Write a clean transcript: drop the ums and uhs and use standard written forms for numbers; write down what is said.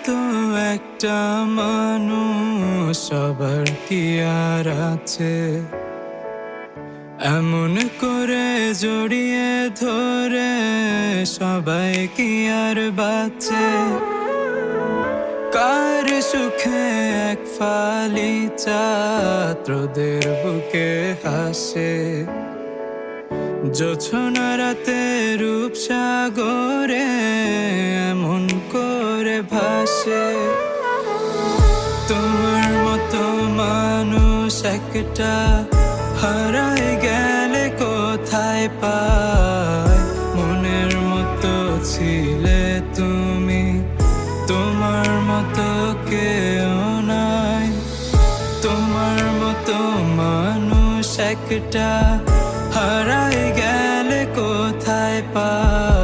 মতো একটা মানুষ সবার কি আর আছে, এমন করে জড়িয়ে ধরে সবাই কি আর বাঁচে। কার সুখে এক ফালি চাঁদের বুকে হাসে, জোছনা রাতে রূপসাগরে এমন করে ভাসে। তোমার মতো মানুষ একটা হারায় গেলে কোথায় পায়, মনের মতো ছিলে তুমি, তোমার মতো কেউ নাই। তোমার মতো মানুষ একটা হারায় গেলে কোথায় পায়।